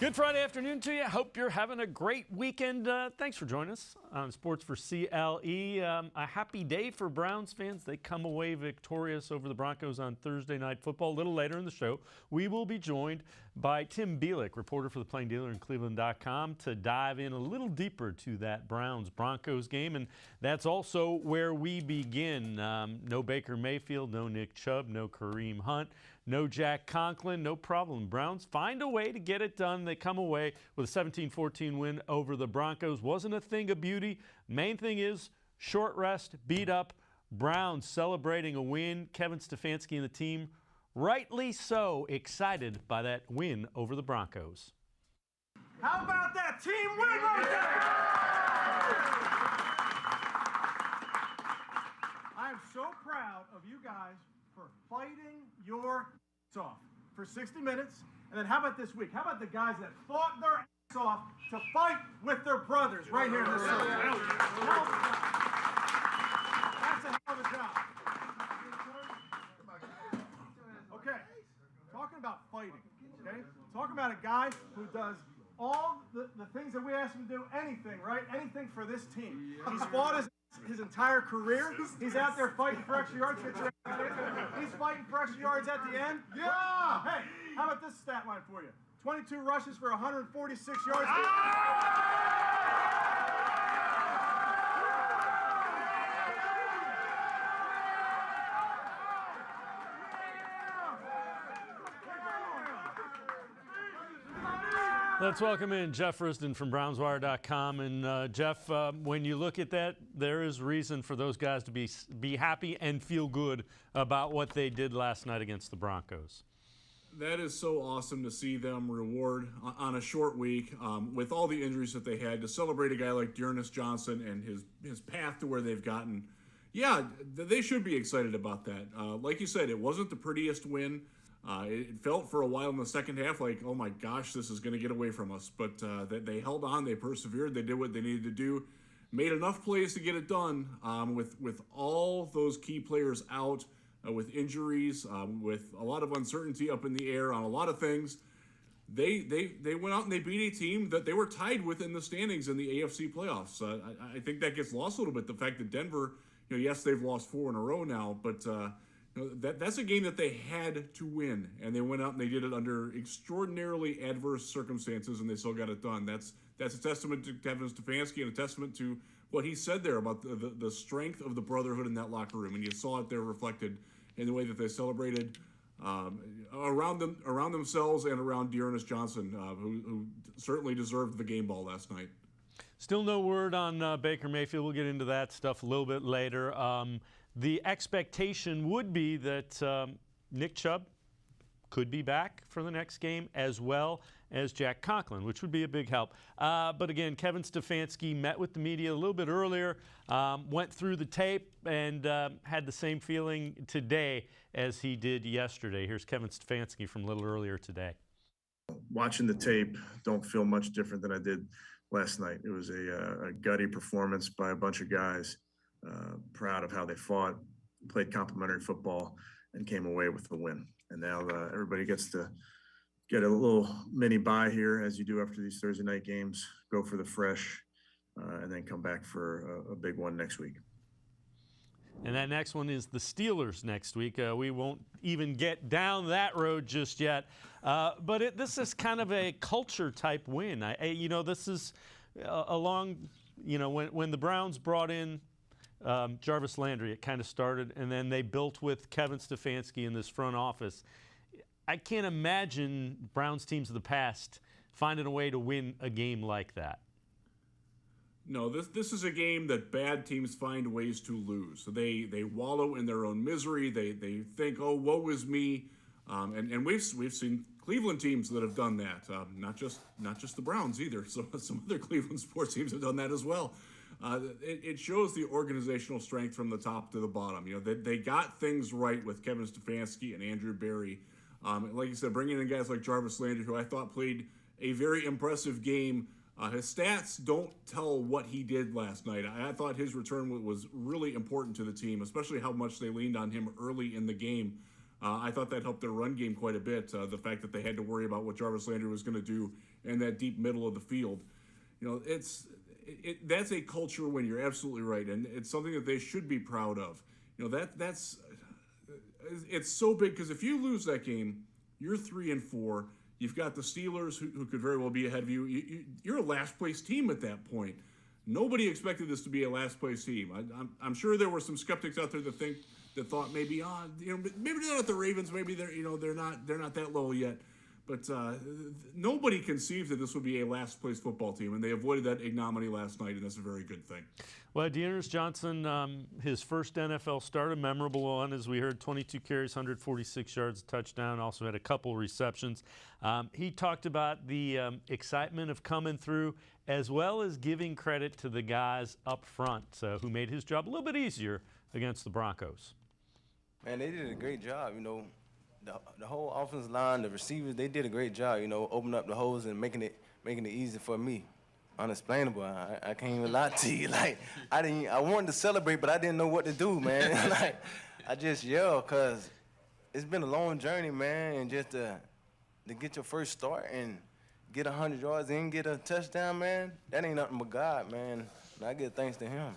Good Friday afternoon to you. Hope you're having a great weekend. Thanks for joining us on Sports4CLE. A happy day for Browns fans. They come away victorious over the Broncos on Thursday Night Football. A little later in the show, we will be joined by Tim Bielik, reporter for the Plain Dealer and cleveland.com, to dive in a little deeper to that Browns-Broncos game. And that's also where we begin. No Baker Mayfield, no Nick Chubb, no Kareem Hunt, no Jack Conklin, no problem. Browns find a way to get it done. They come away with a 17-14 win over the Broncos. Wasn't a thing of beauty. Main thing is short rest, beat up. Browns celebrating a win. Kevin Stefanski and the team, rightly so, excited by that win over the Broncos. How about that team win right there? I am so proud of you guys for fighting your ass off for 60 minutes. And then how about this week? How about the guys that fought their ass off to fight with their brothers right here in this circle? That's a hell of a job. Okay, talking about fighting, okay? Talking about a guy who does all the things that we ask him to do, anything, right? Anything for this team. He's fought his entire career. He's out there fighting for extra yards. He's fighting for extra yards at the end. Yeah! Hey, how about this stat line for you? 22 rushes for 146 yards. Let's welcome in Jeff Risdon from BrownsWire.com. And Jeff, when you look at that, there is reason for those guys to be happy and feel good about what they did last night against the Broncos. That is so awesome to see them reward on a short week with all the injuries that they had, to celebrate a guy like Dearness Johnson and his path to where they've gotten. Yeah, they should be excited about that. Like you said, it wasn't the prettiest win. It felt for a while in the second half like, oh my gosh, this is going to get away from us. But they held on, they persevered, they did what they needed to do, made enough plays to get it done with all those key players out, with injuries, with a lot of uncertainty up in the air on a lot of things. They went out and they beat a team that they were tied with in the standings in the AFC playoffs. I think that gets lost a little bit, the fact that Denver, yes, they've lost 4 in a row now, but that's a game that they had to win, and they went out and they did it under extraordinarily adverse circumstances, and they still got it done. That's a testament to Kevin Stefanski and a testament to what he said there about the strength of the brotherhood in that locker room, and you saw it there reflected in the way that they celebrated around themselves and around Dearness Johnson, who certainly deserved the game ball last night. Still no word on Baker Mayfield. We'll get into that stuff a little bit later. The expectation would be that Nick Chubb could be back for the next game, as well as Jack Conklin, which would be a big help. But again, Kevin Stefanski met with the media a little bit earlier, went through the tape, and had the same feeling today as he did yesterday. Here's Kevin Stefanski from a little earlier today. Watching the tape, don't feel much different than I did last night. It was a gutty performance by a bunch of guys. Proud of how they fought, played complimentary football, and came away with the win. And now everybody gets to get a little mini bye here, as you do after these Thursday night games, go for the fresh, and then come back for a big one next week. And that next one is the Steelers next week. We won't even get down that road just yet. But this is kind of a culture-type win. This is when the Browns brought in Jarvis Landry, it kind of started, and then they built with Kevin Stefanski in this front office. I can't imagine Browns teams of the past finding a way to win a game like that. No, this is a game that bad teams find ways to lose. So they wallow in their own misery. They think, oh, woe is me, and we've seen Cleveland teams that have done that. Not just the Browns either. So some other Cleveland sports teams have done that as well. It shows the organizational strength from the top to the bottom. They got things right with Kevin Stefanski and Andrew Berry. Like you said, bringing in guys like Jarvis Landry, who I thought played a very impressive game. His stats don't tell what he did last night. I thought his return was really important to the team, especially how much they leaned on him early in the game. I thought that helped their run game quite a bit. The fact that they had to worry about what Jarvis Landry was going to do and that deep middle of the field. That's a culture when you're absolutely right, and it's something that they should be proud of. It's so big because if you lose that game, you're 3-4. You've got the Steelers who could very well be ahead of you. You're a last place team at that point. Nobody expected this to be a last place team. I'm sure there were some skeptics out there that thought maybe maybe they're not the Ravens. Maybe they're not that low yet. But nobody conceived that this would be a last place football team, and they avoided that ignominy last night, and that's a very good thing. Well, Dearness Johnson, his first NFL start, a memorable one, as we heard, 22 carries, 146 yards, a touchdown, also had a couple receptions. He talked about the excitement of coming through, as well as giving credit to the guys up front who made his job a little bit easier against the Broncos. Man, they did a great job, The whole offensive line, the receivers, they did a great job, opening up the holes and making it easy for me. Unexplainable. I can't even lie to you. I wanted to celebrate, but I didn't know what to do, man. I just yelled because it's been a long journey, man, and just to get your first start and get 100 yards and get a touchdown, man, that ain't nothing but God, man. And I give thanks to him.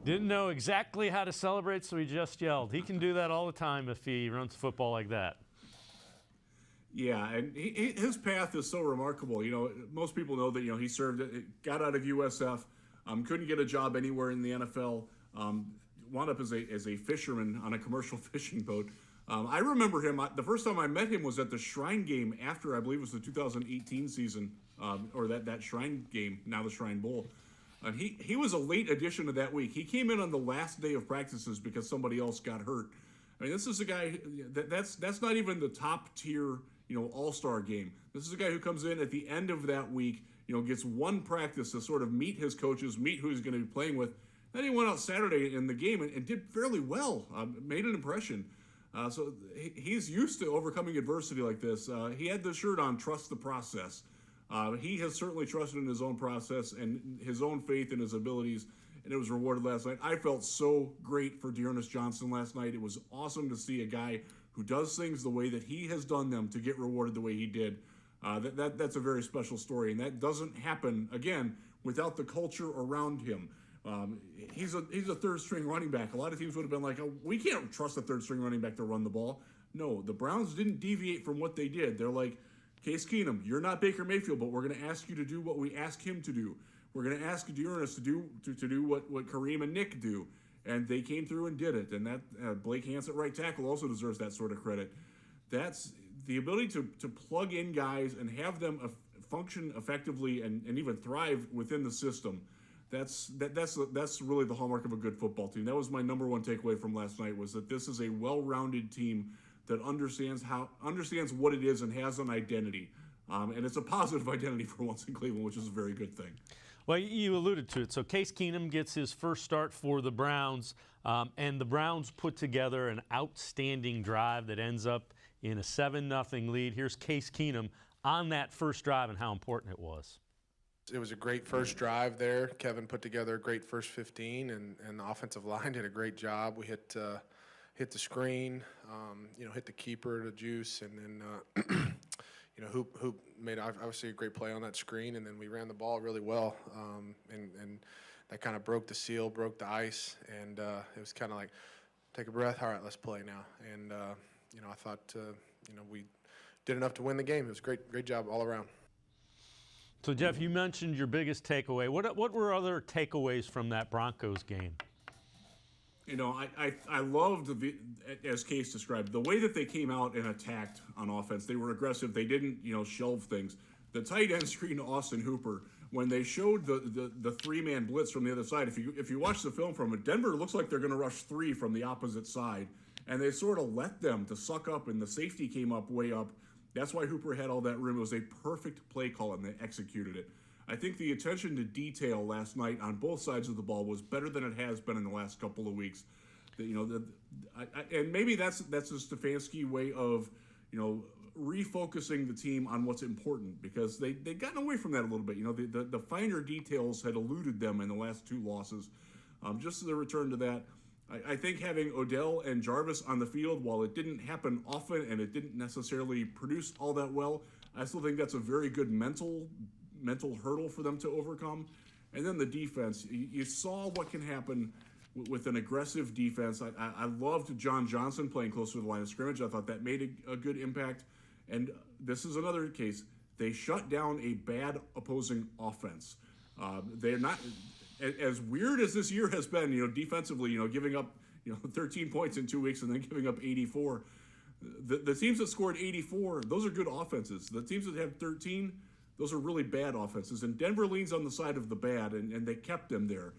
Didn't know exactly how to celebrate, so he just yelled. He can do that all the time if he runs football like that. Yeah, and his path is so remarkable. Most people know that he got out of USF, couldn't get a job anywhere in the NFL, wound up as a fisherman on a commercial fishing boat. I remember him. The first time I met him was at the Shrine game after, I believe it was the 2018 season, or that Shrine game, now the Shrine Bowl. And he was a late addition to that week. He came in on the last day of practices because somebody else got hurt. I mean, this is a guy that's not even the top tier, all-star game. This is a guy who comes in at the end of that week, gets one practice to sort of meet his coaches, meet who he's going to be playing with. Then he went out Saturday in the game and did fairly well, made an impression. So he's used to overcoming adversity like this. He had the shirt on, trust the process. He has certainly trusted in his own process and his own faith in his abilities, and it was rewarded last night. I felt so great for Dearness Johnson last night. It was awesome to see a guy who does things the way that he has done them to get rewarded the way he did. That's a very special story, and that doesn't happen, again, without the culture around him. He's a third-string running back. A lot of teams would have been like, oh, we can't trust a third-string running back to run the ball. No, the Browns didn't deviate from what they did. They're like, Case Keenum, you're not Baker Mayfield, but we're going to ask you to do what we ask him to do. We're going to ask Dearness to do what Kareem and Nick do. And they came through and did it. And that Blake Hance at right tackle also deserves that sort of credit. That's the ability to plug in guys and have them function effectively and even thrive within the system. That's really the hallmark of a good football team. That was my number one takeaway from last night, was that this is a well-rounded team that understands what it is and has an identity. And it's a positive identity for once in Cleveland, which is a very good thing. Well, you alluded to it. So Case Keenum gets his first start for the Browns, and the Browns put together an outstanding drive that ends up in a 7-0 lead. Here's Case Keenum on that first drive and how important it was. It was a great first drive there. Kevin put together a great first 15, and the offensive line did a great job. We hit the screen, hit the keeper, the juice, and then Hoop made obviously a great play on that screen, and then we ran the ball really well, and that kind of broke the seal, broke the ice, and it was kind of like, take a breath, all right, let's play now. And I thought we did enough to win the game. It was great job all around. So Jeff, you mentioned your biggest takeaway. What were other takeaways from that Broncos game? I loved, as Case described, the way that they came out and attacked on offense. They were aggressive. They didn't, shelve things. The tight end screen to Austin Hooper, when they showed the three-man blitz from the other side, if you watch the film from it, Denver looks like they're going to rush three from the opposite side. And they sort of let them to suck up, and the safety came up way up. That's why Hooper had all that room. It was a perfect play call, and they executed it. I think the attention to detail last night on both sides of the ball was better than it has been in the last couple of weeks. And maybe that's a Stefanski way of, refocusing the team on what's important, because they'd gotten away from that a little bit. The finer details had eluded them in the last two losses. Just as a return to that, I think having Odell and Jarvis on the field, while it didn't happen often and it didn't necessarily produce all that well, I still think that's a very good mental hurdle for them to overcome. And then the defense, you saw what can happen with an aggressive defense. I loved John Johnson playing closer to the line of scrimmage. I thought that made a good impact. And this is another case. They shut down a bad opposing offense. They're not, as weird as this year has been, defensively, giving up, 13 points in 2 weeks and then giving up 84. The teams that scored 84, those are good offenses. The teams that have 13, those are really bad offenses. And Denver leans on the side of the bad, and they kept them there.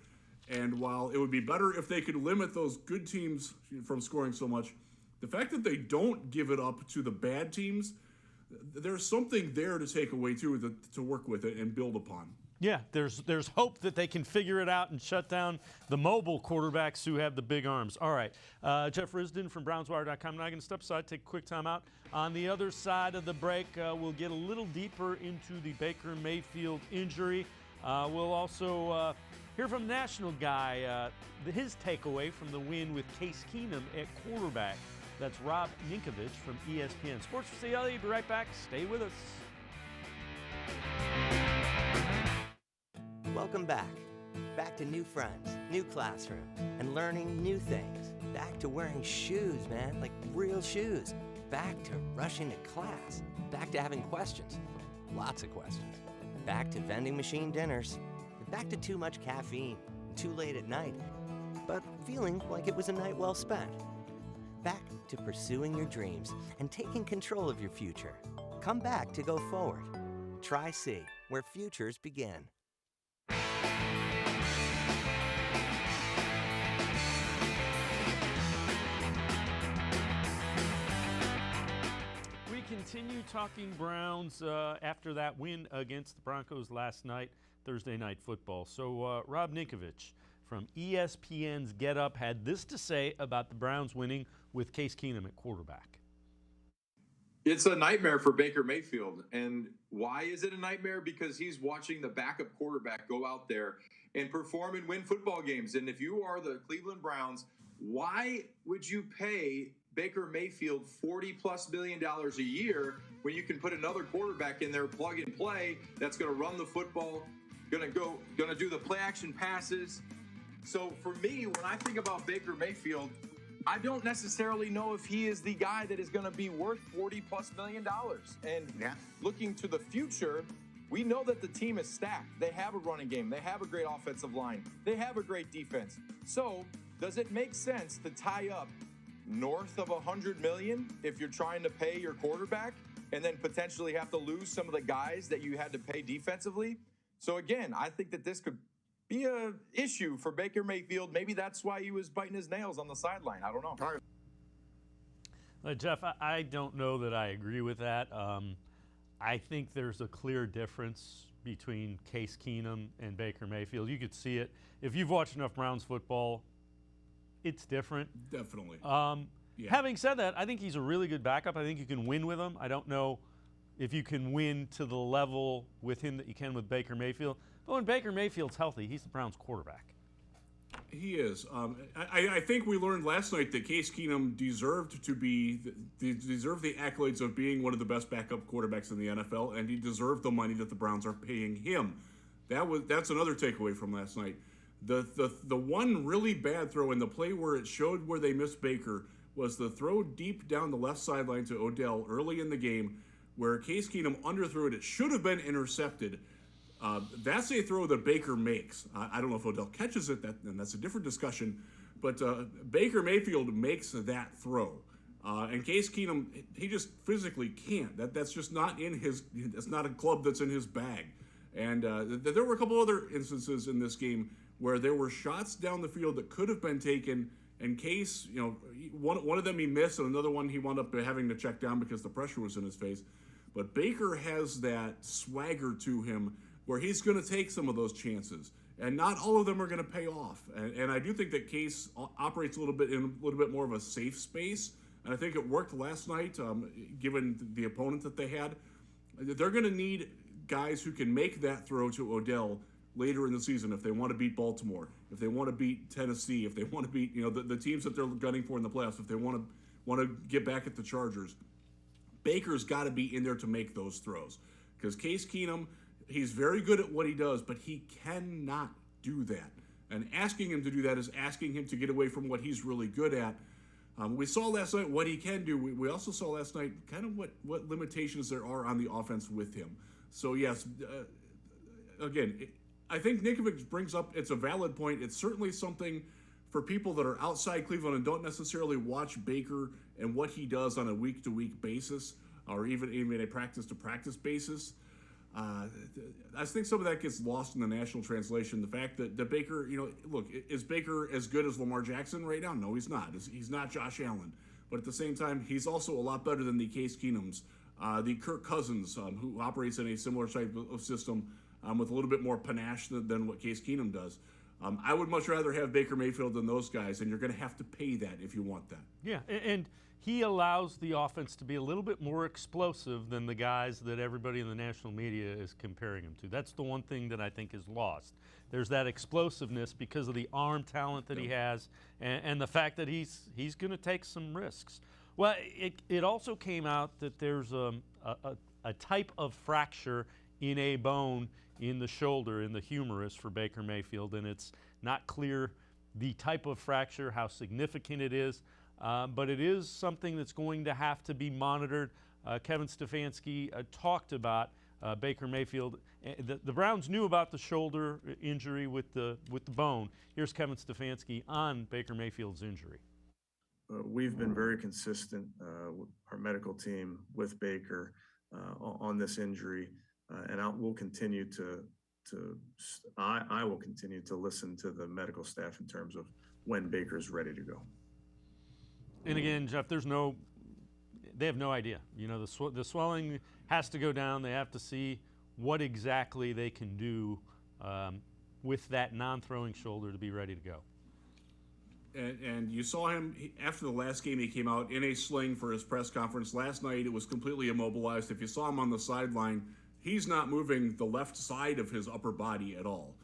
And while it would be better if they could limit those good teams from scoring so much, the fact that they don't give it up to the bad teams, there's something there to take away too, to work with it and build upon. Yeah, there's hope that they can figure it out and shut down the mobile quarterbacks who have the big arms. All right, Jeff Risdon from BrownsWire.com. Now I'm going to step aside, take a quick timeout. On the other side of the break, we'll get a little deeper into the Baker Mayfield injury. We'll also hear from National guy, his takeaway from the win with Case Keenum at quarterback. That's Rob Ninkovich from ESPN. Sports4CLE, be right back. Stay with us. Welcome back. Back to new friends, new classroom, and learning new things. Back to wearing shoes, man, like real shoes. Back to rushing to class. Back to having questions. Lots of questions. Back to vending machine dinners. Back to too much caffeine, too late at night, but feeling like it was a night well spent. Back to pursuing your dreams and taking control of your future. Come back to go forward. Try C, where futures begin. We continue talking Browns after that win against the Broncos last night, Thursday Night Football. So Rob Ninkovich from ESPN's Get Up had this to say about the Browns winning with Case Keenum at quarterback. It's a nightmare for Baker Mayfield. And why is it a nightmare? Because he's watching the backup quarterback go out there and perform and win football games. And if you are the Cleveland Browns, why would you pay Baker Mayfield $40+ million a year when you can put another quarterback in there, plug and play, that's going to run the football, going to do the play action passes? So for me, when I think about Baker Mayfield, I don't necessarily know if he is the guy that is going to be worth $40+ million. And looking to the future, we know that the team is stacked. They have a running game. They have a great offensive line. They have a great defense. So does it make sense to tie up north of $100 million if you're trying to pay your quarterback and then potentially have to lose some of the guys that you had to pay defensively? So again, I think that this could be an issue for Baker Mayfield. Maybe that's why he was biting his nails on the sideline. I don't know. Jeff, I don't know that I agree with that. I think there's a clear difference between Case Keenum and Baker Mayfield. You could see it. If you've watched enough Browns football, it's different. Definitely. Having said that, I think he's a really good backup. I think you can win with him. I don't know if you can win to the level with him that you can with Baker Mayfield. But when Baker Mayfield's healthy, he's the Browns' quarterback. He is. I think we learned last night that Case Keenum deserved the accolades of being one of the best backup quarterbacks in the NFL, and he deserved the money that the Browns are paying him. That's another takeaway from last night. The one really bad throw in the play where it showed where they missed Baker was the throw deep down the left sideline to Odell early in the game, where Case Keenum underthrew it. It should have been intercepted. That's a throw that Baker makes. I don't know if Odell catches it, and that's a different discussion. But Baker Mayfield makes that throw. And Case Keenum, he just physically can't. That's just not in his. That's not a club that's in his bag. And there were a couple other instances in this game where there were shots down the field that could have been taken. And Case, one of them he missed, and another one he wound up having to check down because the pressure was in his face. But Baker has that swagger to him where he's going to take some of those chances, and not all of them are going to pay off. And I do think that Case operates a little bit more of a safe space, and I think it worked last night, given the opponent that they had. They're going to need guys who can make that throw to Odell later in the season if they want to beat Baltimore, if they want to beat Tennessee, if they want to beat the teams that they're gunning for in the playoffs, if they want to get back at the Chargers. Baker's got to be in there to make those throws. Because Case Keenum, he's very good at what he does, but he cannot do that. And asking him to do that is asking him to get away from what he's really good at. We saw last night what he can do. We also saw last night kind of what limitations there are on the offense with him. So, yes, again, I think Nikovic brings up, it's a valid point. It's certainly something for people that are outside Cleveland and don't necessarily watch Baker and what he does on a week-to-week basis or even a practice-to-practice basis. I think some of that gets lost in the national translation. The fact that Baker, look, is Baker as good as Lamar Jackson right now? No, he's not. He's not Josh Allen. But at the same time, he's also a lot better than the Case Keenums, the Kirk Cousins, who operates in a similar type of system with a little bit more panache than what Case Keenum does. I would much rather have Baker Mayfield than those guys, and you're going to have to pay that if you want that. Yeah, and he allows the offense to be a little bit more explosive than the guys that everybody in the national media is comparing him to. That's the one thing that I think is lost. There's that explosiveness because of the arm talent that he has and the fact that he's going to take some risks. Well, it also came out that there's a type of fracture in a bone in the shoulder, in the humerus for Baker Mayfield, and it's not clear the type of fracture, how significant it is, but it is something that's going to have to be monitored. Kevin Stefanski talked about Baker Mayfield. The Browns knew about the shoulder injury with the bone. Here's Kevin Stefanski on Baker Mayfield's injury. We've been very consistent, our medical team, with Baker on this injury. And we'll continue I will continue to listen to the medical staff in terms of when Baker's ready to go. And again, Jeff, they have no idea. The swelling has to go down. They have to see what exactly they can do with that non-throwing shoulder to be ready to go. And you saw him after the last game. He came out in a sling for his press conference. Last night, it was completely immobilized. If you saw him on the sideline, he's not moving the left side of his upper body at all.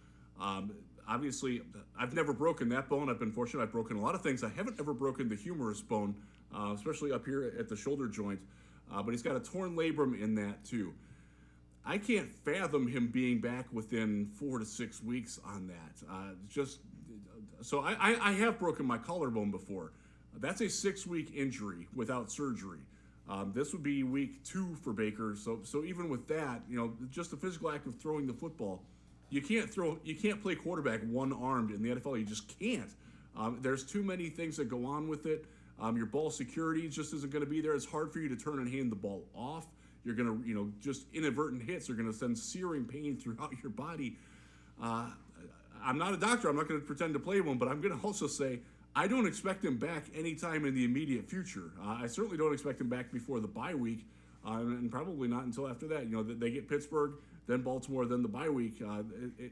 Obviously, I've never broken that bone. I've been fortunate. I've broken a lot of things. I haven't ever broken the humerus bone, especially up here at the shoulder joint. But he's got a torn labrum in that, too. I can't fathom him being back within 4 to 6 weeks on that. So I have broken my collarbone before. That's a 6-week injury without surgery. This would be week 2 for Baker. So even with that, just the physical act of throwing the football, you can't play quarterback one-armed in the NFL. You just can't. There's too many things that go on with it. Your ball security just isn't going to be there. It's hard for you to turn and hand the ball off. You're going to, just inadvertent hits are going to send searing pain throughout your body. I'm not a doctor. I'm not going to pretend to play one, but I'm going to also say I don't expect him back anytime in the immediate future. I certainly don't expect him back before the bye week, and probably not until after that. They get Pittsburgh, then Baltimore, then the bye week.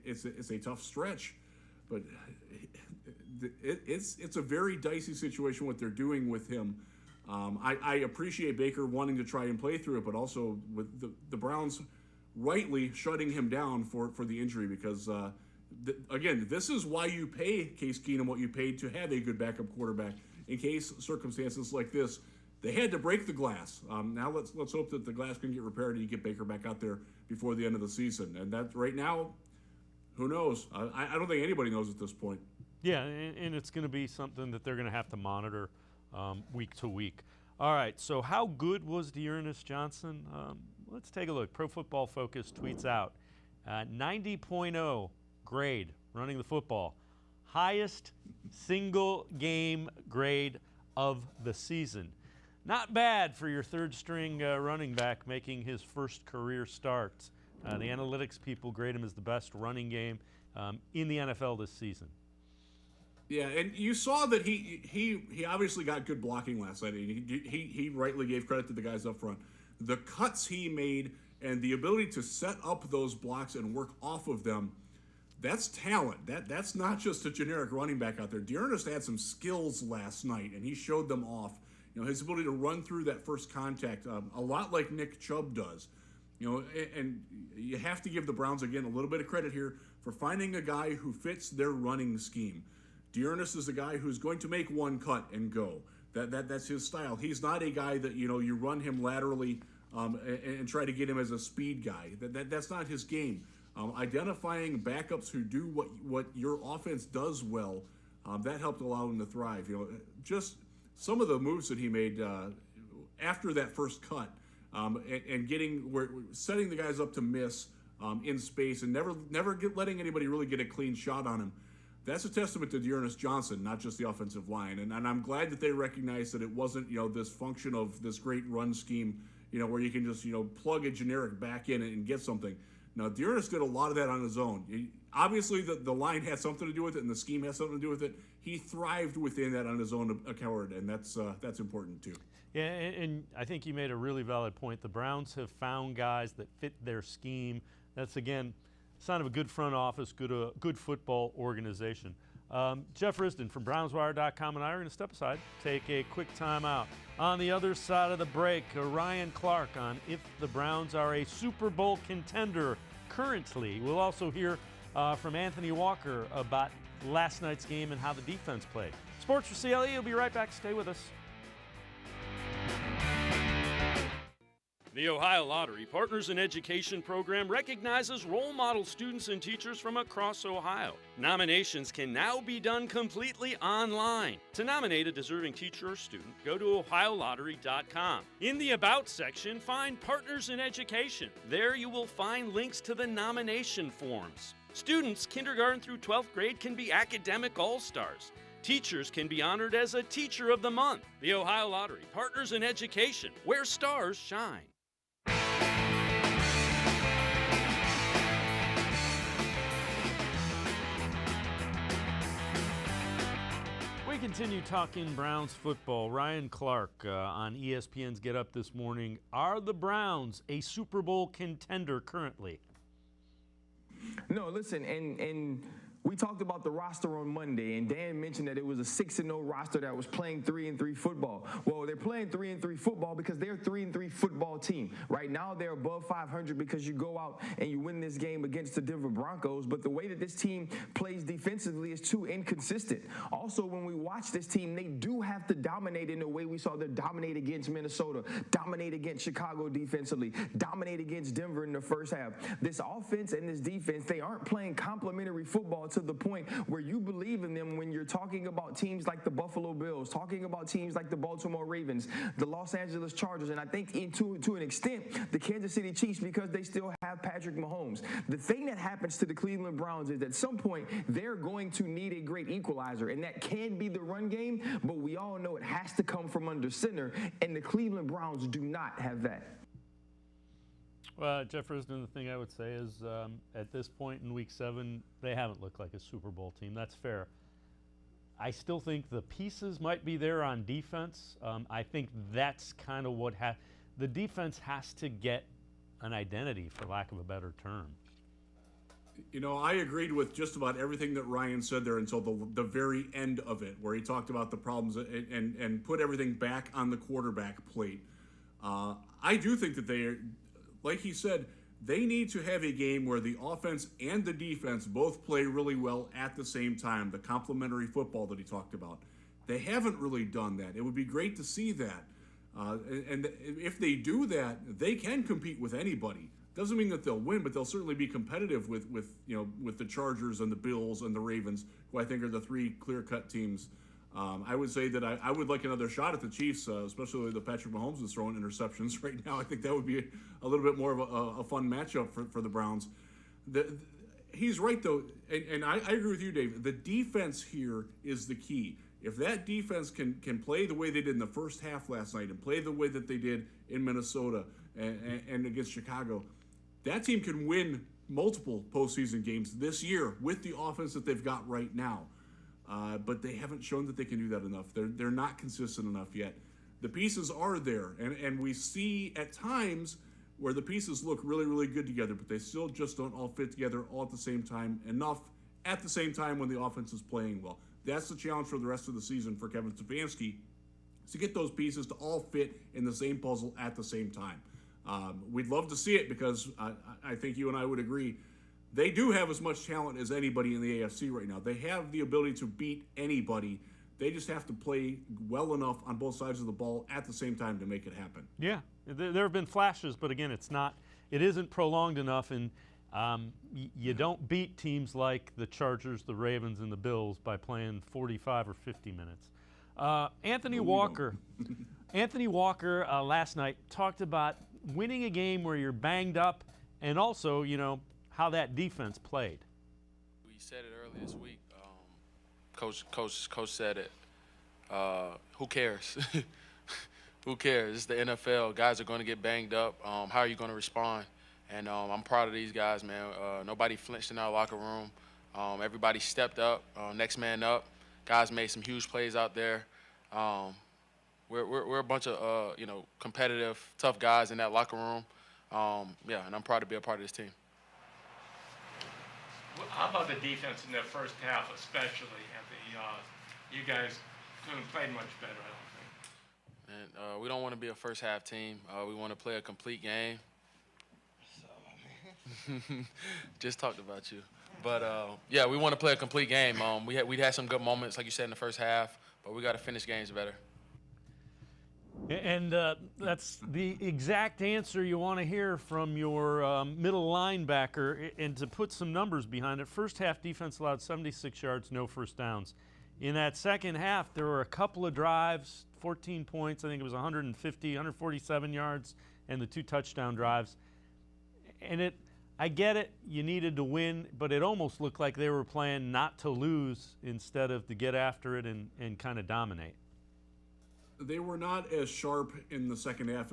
It's a tough stretch, but it's a very dicey situation what they're doing with him. I appreciate Baker wanting to try and play through it, but also with the Browns rightly shutting him down for the injury because. Again, this is why you pay Case Keenum what you paid to have a good backup quarterback. In case circumstances like this, they had to break the glass. Now let's hope that the glass can get repaired and you get Baker back out there before the end of the season. And that right now, who knows? I don't think anybody knows at this point. Yeah, and it's going to be something that they're going to have to monitor week to week. All right, so how good was Dearness Johnson? Let's take a look. Pro Football Focus tweets out 90.0 grade running the football. Highest single game grade of the season. Not bad for your third string running back making his first career start. The analytics people grade him as the best running game in the NFL this season. Yeah, and you saw that he obviously got good blocking last night. He rightly gave credit to the guys up front. The cuts he made and the ability to set up those blocks and work off of them, that's talent. That's not just a generic running back out there. Dearness had some skills last night, and he showed them off. His ability to run through that first contact, a lot like Nick Chubb does. And you have to give the Browns, again, a little bit of credit here for finding a guy who fits their running scheme. Dearness is a guy who's going to make one cut and go. That's his style. He's not a guy that you run him laterally and try to get him as a speed guy. That's not his game. Identifying backups who do what your offense does well, that helped allow him to thrive. Just some of the moves that he made after that first cut, and setting the guys up to miss in space, and never letting anybody really get a clean shot on him. That's a testament to Dearness Johnson, not just the offensive line. And I'm glad that they recognized that it wasn't this function of this great run scheme, where you can just plug a generic back in and get something. Now, Dearness did a lot of that on his own. Obviously, the line had something to do with it, and the scheme has something to do with it. He thrived within that on his own accord, and that's important too. Yeah, and I think you made a really valid point. The Browns have found guys that fit their scheme. That's, again, a sign of a good front office, good football organization. Jeff Risdon from BrownsWire.com and I are going to step aside, take a quick time out. On the other side of the break, Ryan Clark on if the Browns are a Super Bowl contender currently. We'll also hear from Anthony Walker about last night's game and how the defense played. Sports4CLE will be right back. Stay with us. The Ohio Lottery Partners in Education program recognizes role model students and teachers from across Ohio. Nominations can now be done completely online. To nominate a deserving teacher or student, go to ohiolottery.com. In the About section, find Partners in Education. There you will find links to the nomination forms. Students kindergarten through 12th grade can be academic all-stars. Teachers can be honored as a Teacher of the Month. The Ohio Lottery Partners in Education, where stars shine. We continue talking Browns football. Ryan Clark on ESPN's Get Up this morning. Are the Browns a Super Bowl contender currently? No, listen, and we talked about the roster on Monday, and Dan mentioned that it was a 6-0 roster that was playing 3-3 football. Well, they're playing 3-3 football because they're a 3-3 football team. Right now, they're above 500 because you go out and you win this game against the Denver Broncos, but the way that this team plays defensively is too inconsistent. Also, when we watch this team, they do have to dominate in the way we saw them dominate against Minnesota, dominate against Chicago defensively, dominate against Denver in the first half. This offense and this defense, they aren't playing complementary football to the point where you believe in them when you're talking about teams like the Buffalo Bills, talking about teams like the Baltimore Ravens, the Los Angeles Chargers, and I think to an extent, the Kansas City Chiefs, because they still have Patrick Mahomes. The thing that happens to the Cleveland Browns is at some point, they're going to need a great equalizer, and that can be the run game, but we all know it has to come from under center, and the Cleveland Browns do not have that. Well, Jeff Risdon, the thing I would say is at this point in Week 7, they haven't looked like a Super Bowl team. That's fair. I still think the pieces might be there on defense. I think that's kind of what the defense has to get an identity, for lack of a better term. I agreed with just about everything that Ryan said there until the very end of it, where he talked about the problems and put everything back on the quarterback plate. I do think that they are, like he said, they need to have a game where the offense and the defense both play really well at the same time, the complementary football that he talked about. They haven't really done that. It would be great to see that. And if they do that, they can compete with anybody. Doesn't mean that they'll win, but they'll certainly be competitive with the Chargers and the Bills and the Ravens, who I think are the three clear-cut teams. I would say that I would like another shot at the Chiefs, especially the Patrick Mahomes is throwing interceptions right now. I think that would be a little bit more of a fun matchup for the Browns. He's right, though, and I agree with you, Dave. The defense here is the key. If that defense can play the way they did in the first half last night and play the way that they did in Minnesota and against Chicago, that team can win multiple postseason games this year with the offense that they've got right now. But they haven't shown that they can do that enough. They're not consistent enough yet. The pieces are there, and we see at times where the pieces look really, really good together, but they still just don't all fit together all at the same time enough at the same time when the offense is playing well. That's the challenge for the rest of the season for Kevin Stefanski, is to get those pieces to all fit in the same puzzle at the same time. We'd love to see it because I think you and I would agree they do have as much talent as anybody in the AFC right now. They have the ability to beat anybody, They just have to play well enough on both sides of the ball at the same time to make it happen. Yeah, there have been flashes, but again, it isn't prolonged enough, and you don't beat teams like the Chargers, the Ravens, and the Bills by playing 45 or 50 minutes. Anthony Walker last night talked about winning a game where you're banged up, and also, how that defense played. We said it earlier this week. Coach said it. Who cares? Who cares? It's the NFL. Guys are going to get banged up. How are you going to respond? And I'm proud of these guys, man. Nobody flinched in our locker room. Everybody stepped up. Next man up. Guys made some huge plays out there. We're a bunch of competitive, tough guys in that locker room. And I'm proud to be a part of this team. How about the defense in the first half, especially, Anthony? You guys couldn't have played much better, I don't think. And we don't want to be a first half team. We want to play a complete game. Just talked about you. But, we want to play a complete game. We had some good moments, like you said, in the first half, but we got to finish games better. And that's the exact answer you want to hear from your middle linebacker. And to put some numbers behind it, first half defense allowed 76 yards, no first downs. In that second half, there were a couple of drives, 14 points. I think it was 147 yards, and the 2 touchdown drives. And I get it, you needed to win, but it almost looked like they were playing not to lose instead of to get after it and kind of dominate. They were not as sharp in the second half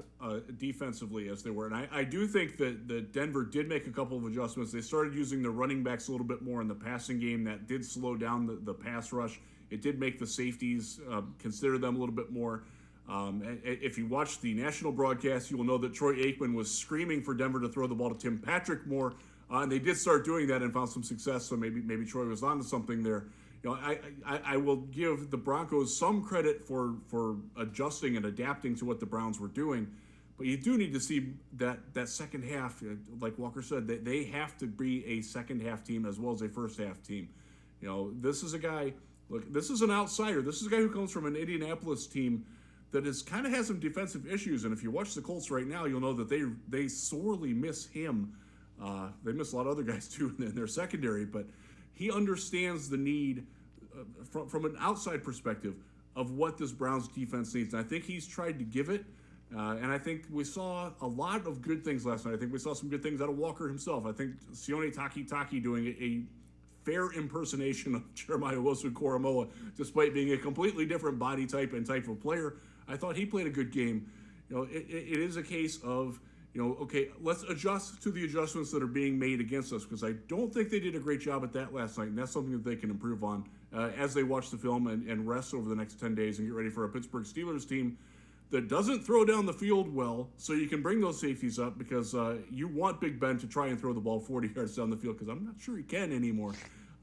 defensively as they were. And I do think that Denver did make a couple of adjustments. They started using the running backs a little bit more in the passing game. That did slow down the pass rush. It did make the safeties consider them a little bit more. If you watch the national broadcast, you will know that Troy Aikman was screaming for Denver to throw the ball to Tim Patrick more. And they did start doing that and found some success. So maybe Troy was onto something there. I will give the Broncos some credit for adjusting and adapting to what the Browns were doing, but you do need to see that second half, like Walker said, they have to be a second half team as well as a first half team. This is a guy. Look, this is an outsider. This is a guy who comes from an Indianapolis team that kind of has some defensive issues, and if you watch the Colts right now, you'll know that they sorely miss him. They miss a lot of other guys too in their secondary, but he understands the need from an outside perspective of what this Browns defense needs. And I think he's tried to give it. And I think we saw a lot of good things last night. I think we saw some good things out of Walker himself. I think Sione Takitaki doing a fair impersonation of Jeremiah Owusu-Koramoah, despite being a completely different body type and type of player. I thought he played a good game. It is a case of, okay, let's adjust to the adjustments that are being made against us, because I don't think they did a great job at that last night, and that's something that they can improve on as they watch the film and rest over the next 10 days and get ready for a Pittsburgh Steelers team that doesn't throw down the field well, so you can bring those safeties up, because you want Big Ben to try and throw the ball 40 yards down the field, because I'm not sure he can anymore.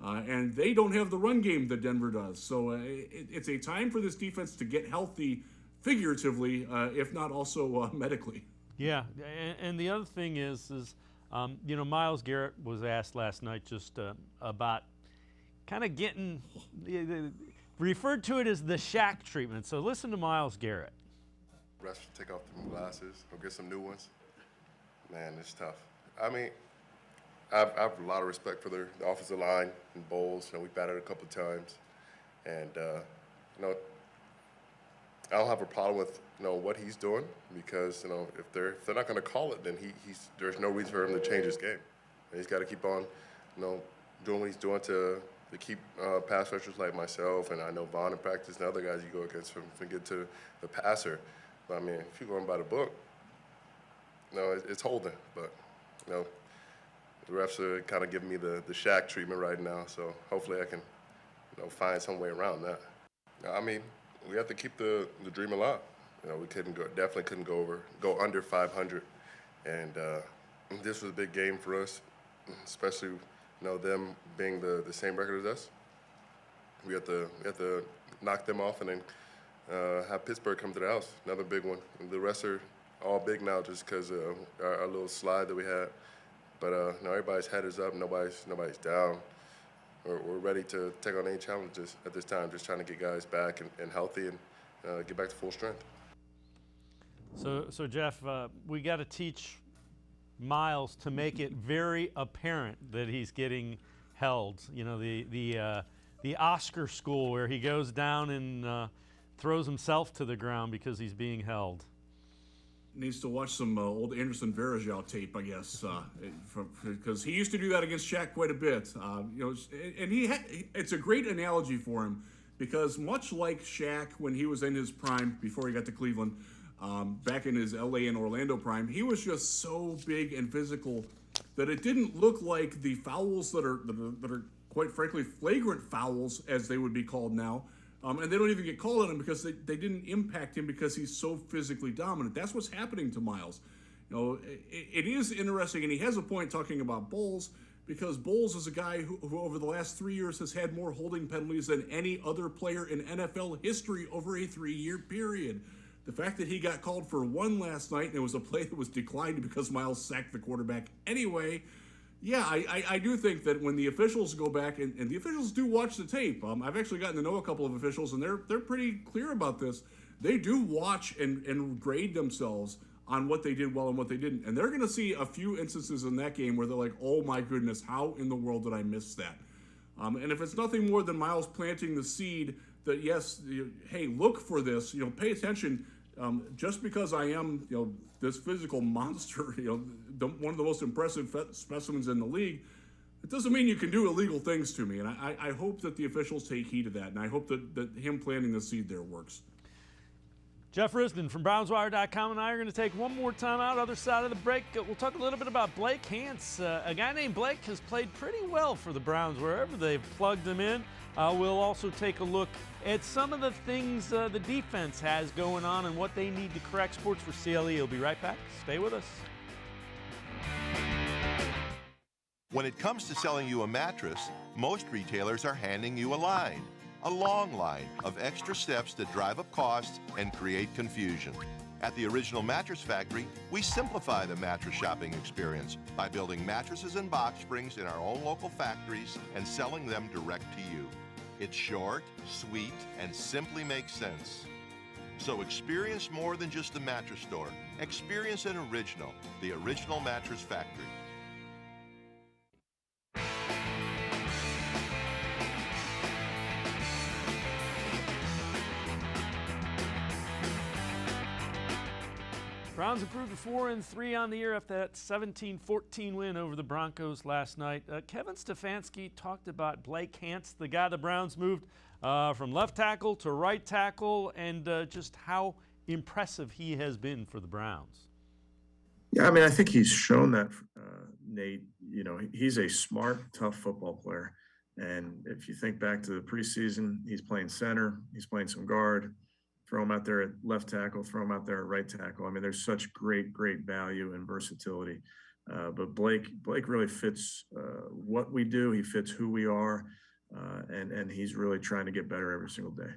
And they don't have the run game that Denver does. So it's a time for this defense to get healthy figuratively, if not also medically. Yeah, and the other thing is Myles Garrett was asked last night just about kind of getting referred to it as the Shaq treatment. So listen to Myles Garrett. Refs take off them glasses or get some new ones. Man, it's tough. I mean, I have a lot of respect for the offensive line and Bowles. We batted a couple of times, and I don't have a problem with what he's doing, because if they're not going to call it, then there's no reason for him to change his game. And he's got to keep on doing what he's doing to keep pass rushers like myself, and I know Vaughn in practice and other guys you go against from get to the passer. But I mean, if you're going by the book, it's holding. But the refs are kind of giving me the Shaq treatment right now. So hopefully I can find some way around that. I mean, we have to keep the dream alive. We definitely couldn't go under 500, and this was a big game for us, especially them being the same record as us. We have to knock them off and then have Pittsburgh come to the house. Another big one. The rest are all big now just because of our little slide that we had. But everybody's head is up. Nobody's down. we're ready to take on any challenges at this time. Just trying to get guys back and healthy and get back to full strength. So Jeff, we got to teach Myles to make it very apparent that he's getting held. You know, the Oscar school where he goes down and throws himself to the ground because he's being held. Needs to watch some old Anderson Varejao tape, I guess, because he used to do that against Shaq quite a bit. You know, and it's a great analogy for him because much like Shaq when he was in his prime before he got to Cleveland, back in his LA and Orlando prime, he was just so big and physical that it didn't look like the fouls that are quite frankly flagrant fouls, as they would be called now. And they don't even get called on him because they didn't impact him because he's so physically dominant. That's what's happening to Myles. You know, it is interesting, and he has a point talking about Bowles, because Bowles is a guy who over the last 3 years has had more holding penalties than any other player in NFL history over a 3-year period. The fact that he got called for one last night, and it was a play that was declined because Myles sacked the quarterback anyway. Yeah, I do think that when the officials go back, and the officials do watch the tape, I've actually gotten to know a couple of officials, and they're pretty clear about this. They do watch and grade themselves on what they did well and what they didn't. And they're going to see a few instances in that game where they're like, oh my goodness, how in the world did I miss that? And if it's nothing more than Myles planting the seed that, yes, hey, look for this, pay attention. Just because I am, this physical monster, one of the most impressive specimens in the league, it doesn't mean you can do illegal things to me. And I hope that the officials take heed of that, and I hope that him planting the seed there works. Jeff Risdon from BrownsWire.com and I are going to take one more time out. Other side of the break, we'll talk a little bit about Blake Hance. A guy named Blake has played pretty well for the Browns wherever they've plugged him in. We'll also take a look at some of the things the defense has going on and what they need to correct. Sports4CLE will be right back. Stay with us. When it comes to selling you a mattress, most retailers are handing you a long line of extra steps that drive up costs and create confusion. At the Original Mattress Factory, we simplify the mattress shopping experience by building mattresses and box springs in our own local factories and selling them direct to you. It's short, sweet, and simply makes sense. So experience more than just the mattress store. Experience an original, the Original Mattress Factory. Browns improved to 4-3 on the year after that 17-14 win over the Broncos last night. Kevin Stefanski talked about Blake Hance, the guy the Browns moved from left tackle to right tackle, and just how impressive he has been for the Browns. Yeah, I mean, I think he's shown that, Nate. He's a smart, tough football player. And if you think back to the preseason, he's playing center, he's playing some guard. Throw him out there at left tackle, throw him out there at right tackle. I mean, there's such great value and versatility. But Blake really fits what we do. He fits who we are, and he's really trying to get better every single day.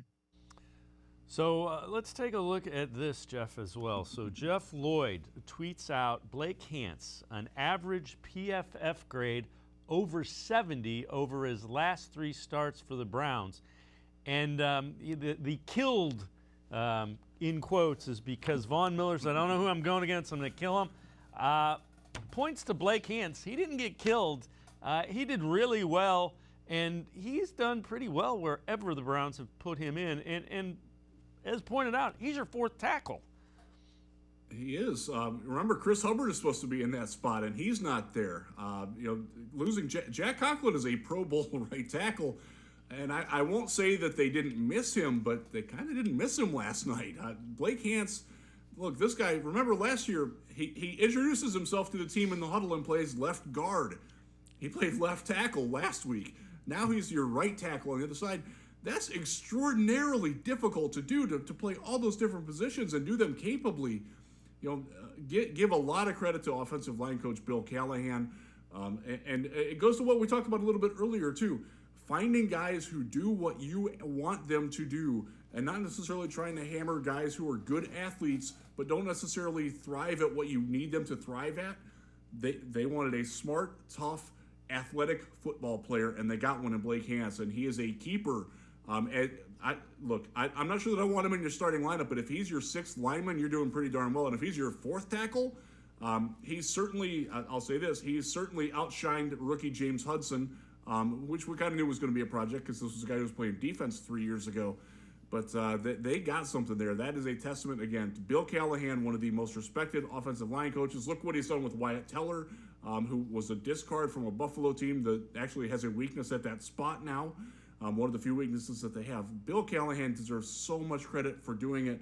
So let's take a look at this, Jeff, as well. So Jeff Lloyd tweets out Blake Hance, an average PFF grade over 70 over his last 3 starts for the Browns. And the killed in quotes is because Von Miller said, I don't know who I'm going against, I'm going to kill him. Points to Blake Hance. He didn't get killed. He did really well, and he's done pretty well wherever the Browns have put him in. And as pointed out, he's your 4th tackle. He is. Remember, Chris Hubbard is supposed to be in that spot, and he's not there. Losing Jack Conklin is a Pro Bowl right tackle. And I won't say that they didn't miss him, but they kind of didn't miss him last night. Blake Hance, look, this guy, remember last year, he introduces himself to the team in the huddle and plays left guard. He played left tackle last week. Now he's your right tackle on the other side. That's extraordinarily difficult to do, to play all those different positions and do them capably. Give a lot of credit to offensive line coach Bill Callahan. And it goes to what we talked about a little bit earlier, too. Finding guys who do what you want them to do and not necessarily trying to hammer guys who are good athletes but don't necessarily thrive at what you need them to thrive at. They wanted a smart, tough, athletic football player, and they got one in Blake Hance, and he is a keeper. I'm not sure that I want him in your starting lineup, but if he's your 6th lineman, you're doing pretty darn well. And if he's your 4th tackle, he's certainly, I'll say this, he's certainly outshined rookie James Hudson, which we kind of knew was going to be a project because this was a guy who was playing defense 3 years ago. But they got something there. That is a testament, again, to Bill Callahan, one of the most respected offensive line coaches. Look what he's done with Wyatt Teller, who was a discard from a Buffalo team that actually has a weakness at that spot now. One of the few weaknesses that they have. Bill Callahan deserves so much credit for doing it.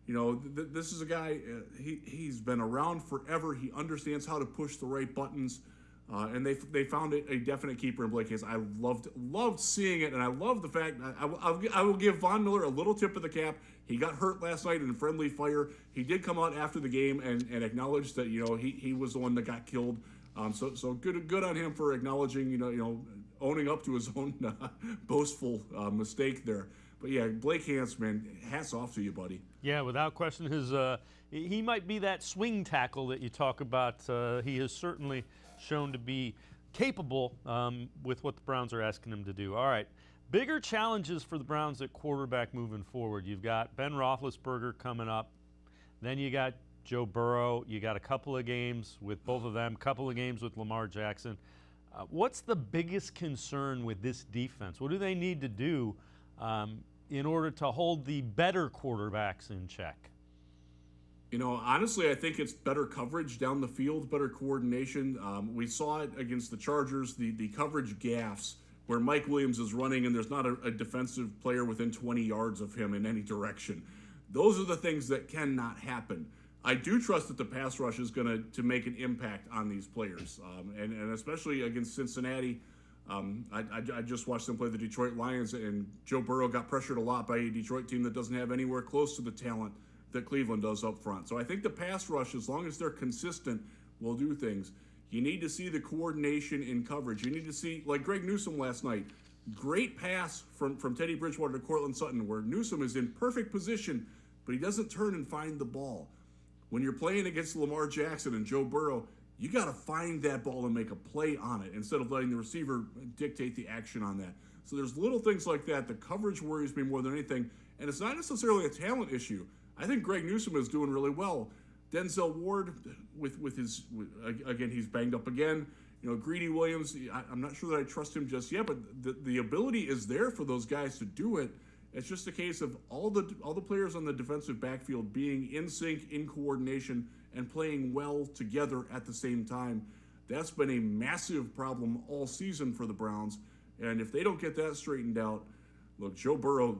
You know, this is a guy, he's been around forever. He understands how to push the right buttons. And they found a definite keeper in Blake Hance. I loved seeing it, and I love the fact I will give Von Miller a little tip of the cap. He got hurt last night in friendly fire. He did come out after the game and acknowledge that he was the one that got killed. So good on him for acknowledging owning up to his own boastful mistake there. But yeah, Blake Hance, man, hats off to you, buddy. Yeah, without question, he might be that swing tackle that you talk about. He has certainly shown to be capable with what the Browns are asking him to do. All right, bigger challenges for the Browns at quarterback moving forward. You've got Ben Roethlisberger coming up. Then you got Joe Burrow. You got a couple of games with both of them, couple of games with Lamar Jackson. What's the biggest concern with this defense? What do they need to do in order to hold the better quarterbacks in check? Honestly, I think it's better coverage down the field, better coordination. We saw it against the Chargers, the coverage gaffes where Mike Williams is running and there's not a defensive player within 20 yards of him in any direction. Those are the things that cannot happen. I do trust that the pass rush is going to make an impact on these players, and especially against Cincinnati. I just watched them play the Detroit Lions, and Joe Burrow got pressured a lot by a Detroit team that doesn't have anywhere close to the talent that Cleveland does up front. So I think the pass rush, as long as they're consistent, will do things. You need to see the coordination in coverage. You need to see, like Greg Newsome last night, great pass from Teddy Bridgewater to Cortland Sutton, where Newsome is in perfect position, but he doesn't turn and find the ball. When you're playing against Lamar Jackson and Joe Burrow, you got to find that ball and make a play on it instead of letting the receiver dictate the action on that. So there's little things like that. The coverage worries me more than anything, and it's not necessarily a talent issue. I think Greg Newsome is doing really well. Denzel Ward, again, he's banged up again. Greedy Williams, I'm not sure that I trust him just yet, but the ability is there for those guys to do it. It's just a case of all the players on the defensive backfield being in sync, in coordination, and playing well together at the same time. That's been a massive problem all season for the Browns, and if they don't get that straightened out, look, Joe Burrow,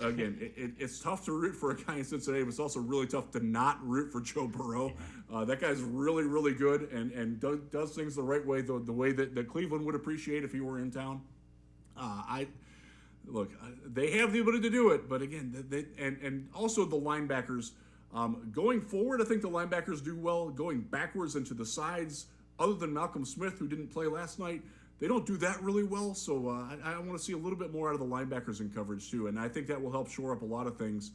again, it's tough to root for a guy in Cincinnati, but it's also really tough to not root for Joe Burrow. That guy's really, really good and does things the right way, the way that Cleveland would appreciate if he were in town. Look, they have the ability to do it, but again, and also the linebackers. Going forward, I think the linebackers do well. Going backwards and to the sides, other than Malcolm Smith, who didn't play last night, they don't do that really well. So I want to see a little bit more out of the linebackers in coverage too, and I think that will help shore up a lot of things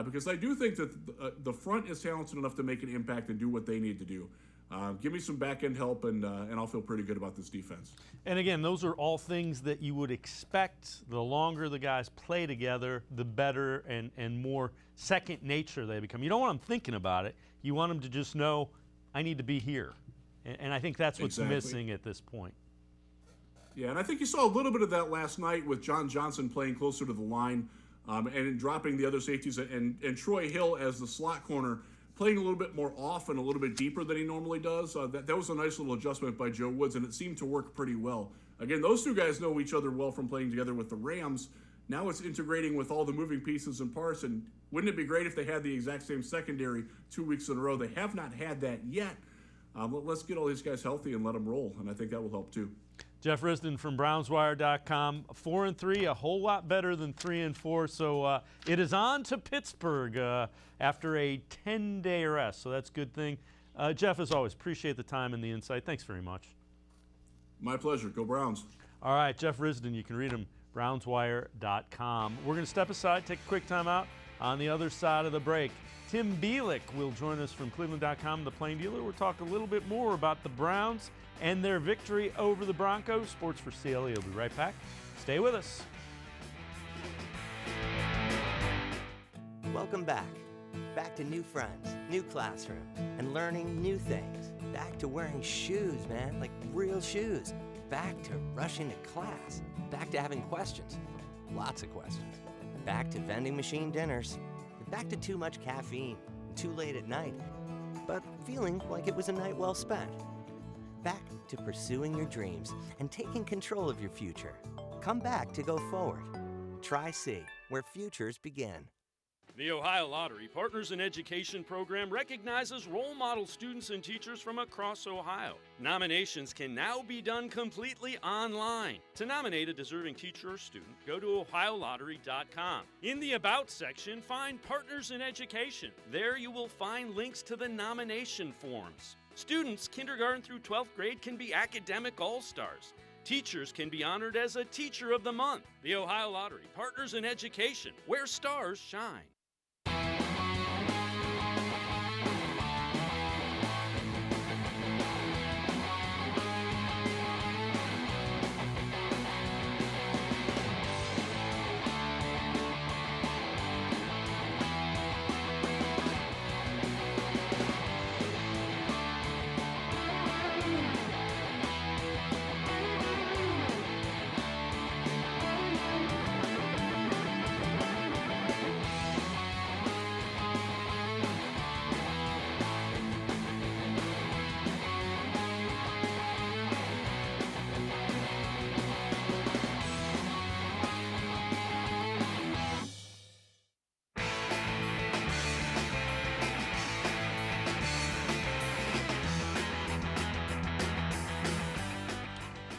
because I do think that the front is talented enough to make an impact and do what they need to do. Give me some back-end help, and I'll feel pretty good about this defense. And again, those are all things that you would expect. The longer the guys play together, the better and more second nature they become. You don't want them thinking about it. You want them to just know, I need to be here. And I think that's what's missing at this point. Yeah, and I think you saw a little bit of that last night with John Johnson playing closer to the line and dropping the other safeties, and Troy Hill as the slot corner, playing a little bit more off and a little bit deeper than he normally does. That was a nice little adjustment by Joe Woods, and it seemed to work pretty well. Again, those two guys know each other well from playing together with the Rams. Now it's integrating with all the moving pieces and parts, and wouldn't it be great if they had the exact same secondary 2 weeks in a row? They have not had that yet. Let's get all these guys healthy and let them roll, and I think that will help too. Jeff Risdon from BrownsWire.com. 4-3, a whole lot better than 3-4. So it is on to Pittsburgh after a 10-day rest. So that's a good thing. Jeff, as always, appreciate the time and the insight. Thanks very much. My pleasure. Go Browns. All right, Jeff Risdon. You can read him, BrownsWire.com. We're going to step aside, take a quick time out. On the other side of the break, Tim Bielik will join us from cleveland.com, the Plain Dealer. We'll talk a little bit more about the Browns and their victory over the Broncos. Sports for CLE will be right back. Stay with us. Welcome back. Back to new friends, new classroom, and learning new things. Back to wearing shoes, man, like real shoes. Back to rushing to class. Back to having questions. Lots of questions. Back to vending machine dinners. Back to too much caffeine, too late at night, but feeling like it was a night well spent. Back to pursuing your dreams and taking control of your future. Come back to go forward. Try C, where futures begin. The Ohio Lottery Partners in Education program recognizes role model students and teachers from across Ohio. Nominations can now be done completely online. To nominate a deserving teacher or student, go to ohiolottery.com. In the About section, find Partners in Education. There you will find links to the nomination forms. Students kindergarten through 12th grade can be academic all-stars. Teachers can be honored as a Teacher of the Month. The Ohio Lottery Partners in Education, where stars shine.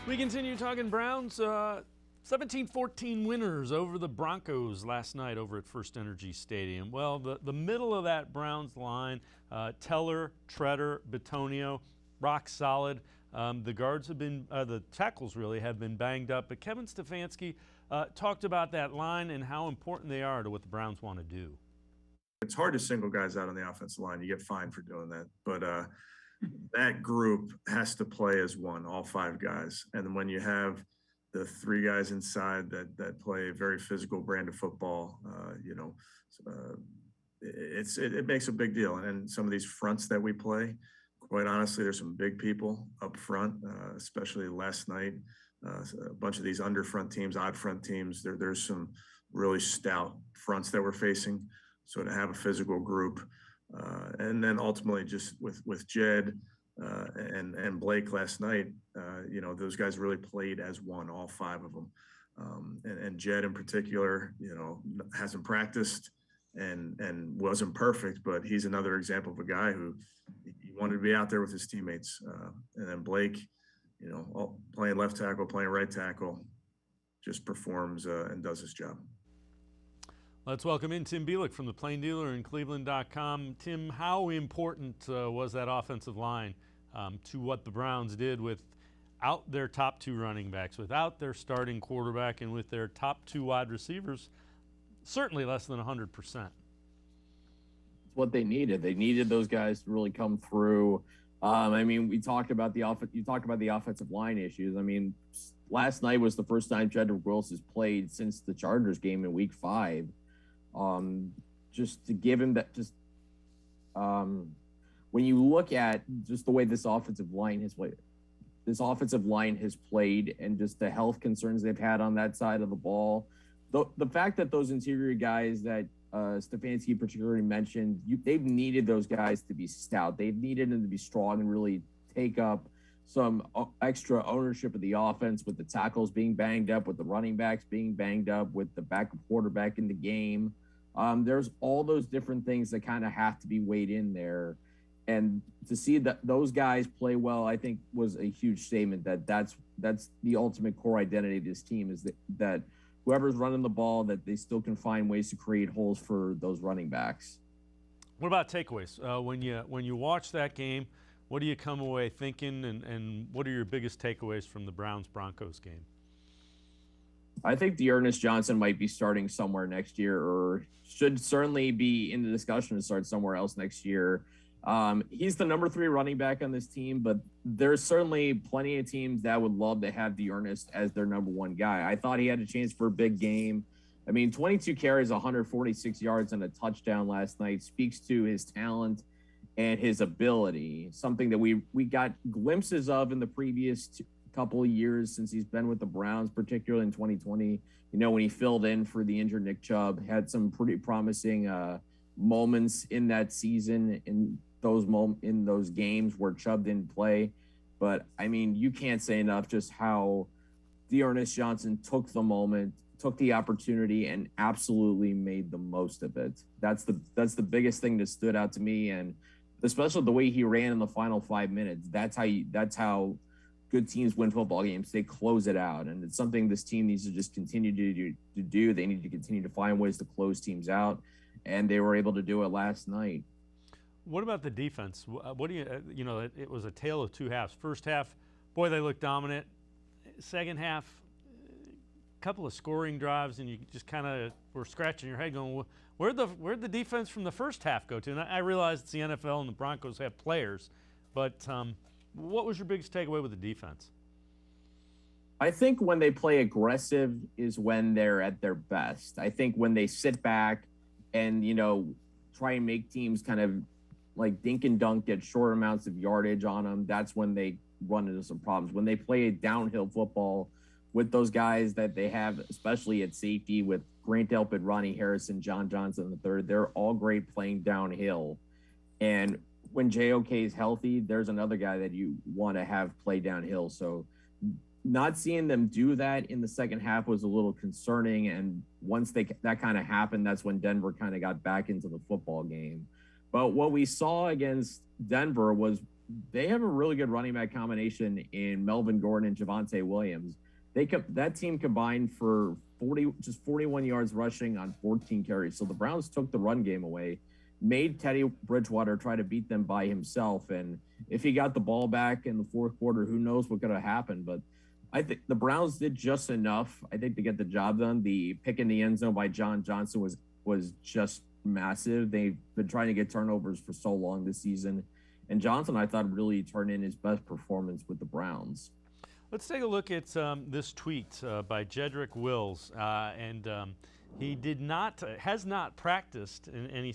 We continue talking Browns. 17-14 winners over the Broncos last night over at First Energy Stadium. Well, the middle of that Browns line, Teller, Treader, Bitonio, rock solid. The guards have been, the tackles really have been banged up. But Kevin Stefanski talked about that line and how important they are to what the Browns want to do. It's hard to single guys out on the offensive line. You get fined for doing that. But that group has to play as one, all five guys. And when you have the three guys inside that play a very physical brand of football, it makes a big deal. And some of these fronts that we play, quite honestly, there's some big people up front, especially last night. A bunch of these under front teams, odd front teams, there's some really stout fronts that we're facing. So to have a physical group, and then ultimately just with Jed and Blake last night, those guys really played as one, all five of them. And Jed in particular, hasn't practiced and wasn't perfect, but he's another example of a guy who he wanted to be out there with his teammates. And then Blake, playing left tackle, playing right tackle, just performs and does his job. Let's welcome in Tim Bielik from the Plain Dealer and cleveland.com. Tim, how important was that offensive line to what the Browns did without their top two running backs, without their starting quarterback, and with their top two wide receivers certainly less than 100%? It's what they needed. They needed those guys to really come through. We talked about you talked about the offensive line issues. Last night was the first time Jedrick Wills has played since the Chargers game in Week 5. Just to give him that, when you look at just the way this offensive line has played and just the health concerns they've had on that side of the ball, the fact that those interior guys that Stefanski particularly mentioned, they've needed those guys to be stout. They've needed them to be strong and really take up some extra ownership of the offense, with the tackles being banged up, with the running backs being banged up, with the backup quarterback in the game. There's all those different things that kind of have to be weighed in there. And to see that those guys play well, I think was a huge statement that's the ultimate core identity of this team, is that whoever's running the ball, that they still can find ways to create holes for those running backs. What about takeaways? When you watch that game, what do you come away thinking, and what are your biggest takeaways from the Browns-Broncos game? I think Dearness Johnson might be starting somewhere next year, or should certainly be in the discussion to start somewhere else next year. He's the number 3 running back on this team, but there's certainly plenty of teams that would love to have Dearness as their number 1 guy. I thought he had a chance for a big game. I mean, 22 carries, 146 yards, and a touchdown last night speaks to his talent and his ability, something that we got glimpses of in the previous couple of years since he's been with the Browns, particularly in 2020. You know, when he filled in for the injured Nick Chubb, had some pretty promising moments in that season, in those games where Chubb didn't play. But I mean, you can't say enough just how Dearness Johnson took the moment, took the opportunity, and absolutely made the most of it. That's the biggest thing that stood out to me, and especially the way he ran in the final 5 minutes. That's how good teams win football games. They close it out, and it's something this team needs to just continue to do. They need to continue to find ways to close teams out, and they were able to do it last night. What about the defense? What do you, it was a tale of 2 halves. First half, boy, they looked dominant. Second half, a couple of scoring drives, and you just kind of were scratching your head going, where'd the defense from the first half go to? And I realize it's the NFL and the Broncos have players, but what was your biggest takeaway with the defense? I think when they play aggressive is when they're at their best. I think when they sit back and, try and make teams kind of like dink and dunk, get short amounts of yardage on them, that's when they run into some problems. When they play downhill football with those guys that they have, especially at safety with Grant Delpit, Ronnie Harrison, John Johnson III, they're all great playing downhill. And when JOK is healthy, there's another guy that you want to have play downhill. So not seeing them do that in the second half was a little concerning. And once that kind of happened, that's when Denver kind of got back into the football game. But what we saw against Denver was they have a really good running back combination in Melvin Gordon and Javonte Williams. That team combined for 41 yards rushing on 14 carries. So the Browns took the run game away, made Teddy Bridgewater try to beat them by himself. And if he got the ball back in the fourth quarter, who knows what could have happened. But I think the Browns did just enough, I think, to get the job done. The pick in the end zone by John Johnson was just massive. They've been trying to get turnovers for so long this season. And Johnson, I thought, really turned in his best performance with the Browns. Let's take a look at this tweet by Jedrick Wills. He has not practiced, and he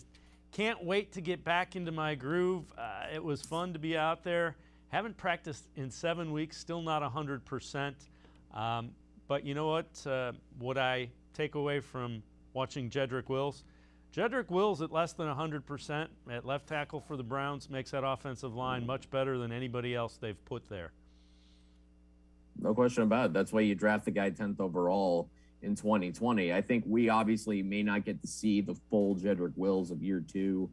can't wait to get back into my groove. It was fun to be out there. Haven't practiced in 7 weeks, still not 100%. But you know what I take away from watching Jedrick Wills? Jedrick Wills at less than 100% at left tackle for the Browns makes that offensive line much better than anybody else they've put there. No question about it. That's why you draft the guy 10th overall in 2020. I think we obviously may not get to see the full Jedrick Wills of year 2,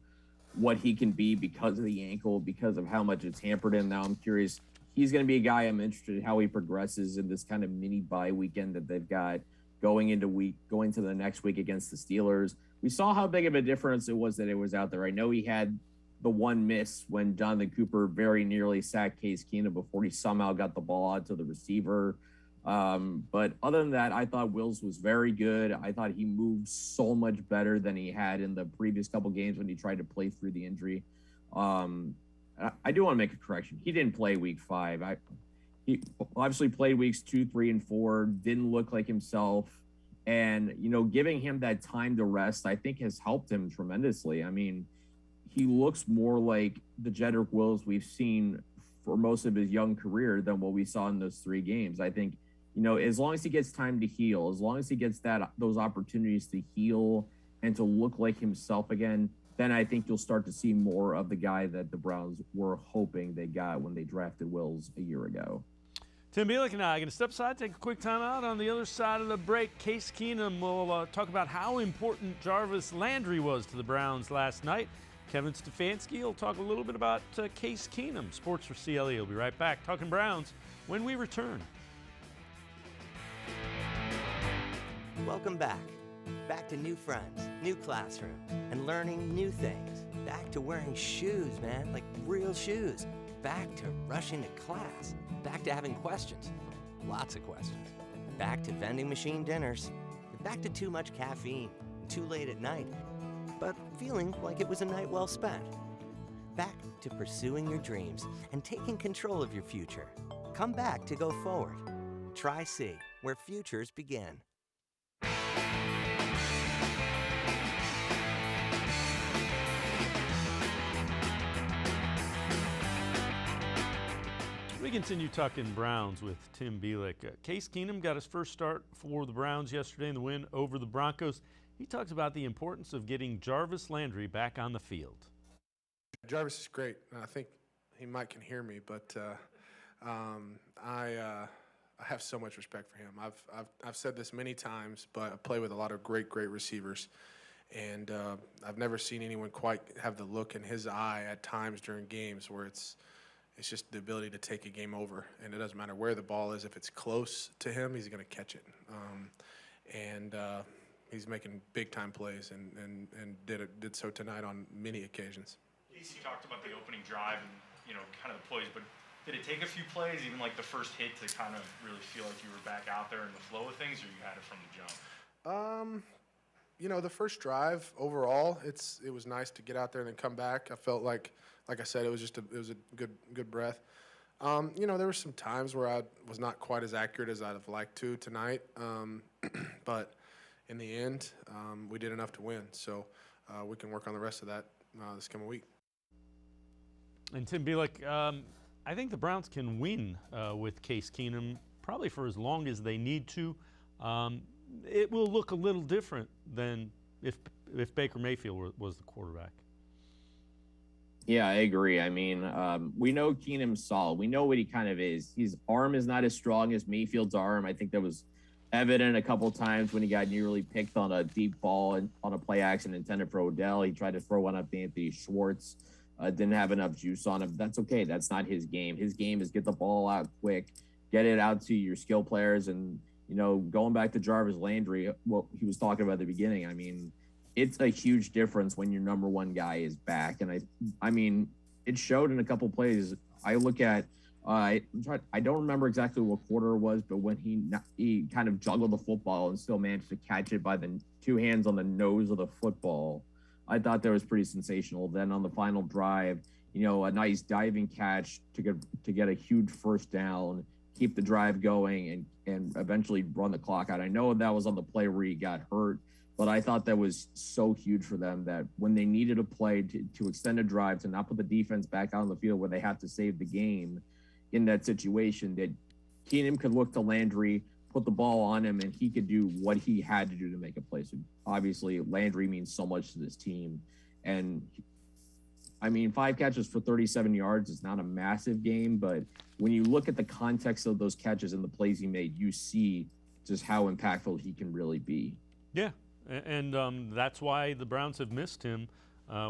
what he can be because of the ankle, because of how much it's hampered him. Now I'm curious. He's going to be a guy I'm interested in how he progresses in this kind of mini bye weekend that they've got going to the next week against the Steelers. We saw how big of a difference it was that it was out there. I know he had the one miss when Jonathan Cooper very nearly sacked Case Keenum before he somehow got the ball out to the receiver. But other than that, I thought Wills was very good. I thought he moved so much better than he had in the previous couple games when he tried to play through the injury. I do want to make a correction. He didn't play week 5. He obviously played weeks 2, 3, and 4, didn't look like himself. And, giving him that time to rest, I think has helped him tremendously. I mean, he looks more like the Jedrick Wills we've seen for most of his young career than what we saw in those 3 games. I think, as long as he gets time to heal, as long as he gets those opportunities to heal and to look like himself again, then I think you'll start to see more of the guy that the Browns were hoping they got when they drafted Wills a year ago. Tim Bielik and I are going to step aside, take a quick time out. On the other side of the break, Case Keenum will talk about how important Jarvis Landry was to the Browns last night. Kevin Stefanski will talk a little bit about Case Keenum. Sports4CLE will be right back talking Browns when we return. Welcome back. Back to new friends, new classroom, and learning new things. Back to wearing shoes, man, like real shoes. Back to rushing to class. Back to having questions. Lots of questions. Back to vending machine dinners. Back to too much caffeine, too late at night, but feeling like it was a night well spent. Back to pursuing your dreams and taking control of your future. Come back to go forward. Try C, where futures begin. We continue talking Browns with Tim Bielik. Case Keenum got his first start for the Browns yesterday in the win over the Broncos. He talks about the importance of getting Jarvis Landry back on the field. Jarvis is great. I think he can hear me, but I have so much respect for him. I've said this many times, but I play with a lot of great receivers, and I've never seen anyone quite have the look in his eye at times during games where it's just the ability to take a game over, and it doesn't matter where the ball is. If it's close to him, he's going to catch it. He's making big-time plays and did so tonight on many occasions. You talked about the opening drive and, kind of the plays, but did it take a few plays, even like the first hit, to kind of really feel like you were back out there in the flow of things, or you had it from the jump? The first drive overall, it was nice to get out there and then come back. I felt like I said, it was a good breath. There were some times where I was not quite as accurate as I'd have liked to tonight, but in the end, we did enough to win. So we can work on the rest of that this coming week. And Tim Bielik, I think the Browns can win with Case Keenum probably for as long as they need to. It will look a little different than if Baker Mayfield was the quarterback. Yeah, I agree. I mean, we know Keenum's solid. We know what he kind of is. His arm is not as strong as Mayfield's arm. I think that was evident a couple times when he got nearly picked on a deep ball and on a play action intended for Odell. He tried to throw one up to Anthony Schwartz. Didn't have enough juice on him. That's okay. That's not his game. His game is get the ball out quick, get it out to your skill players. And, going back to Jarvis Landry, what he was talking about at the beginning, I mean, it's a huge difference when your number one guy is back. And I mean, it showed in a couple plays. I look at, I don't remember exactly what quarter it was, but when he kind of juggled the football and still managed to catch it by the two hands on the nose of the football, I thought that was pretty sensational. Then on the final drive, a nice diving catch to get a huge first down, keep the drive going, and eventually run the clock out. I know that was on the play where he got hurt, but I thought that was so huge for them that when they needed a play to extend a drive, to not put the defense back out on the field where they have to save the game in that situation, that Keenum could look to Landry, put the ball on him, and he could do what he had to do to make a play. So obviously, Landry means so much to this team. And I mean, 5 catches for 37 yards is not a massive game, but when you look at the context of those catches and the plays he made, you see just how impactful he can really be. Yeah. And that's why the Browns have missed him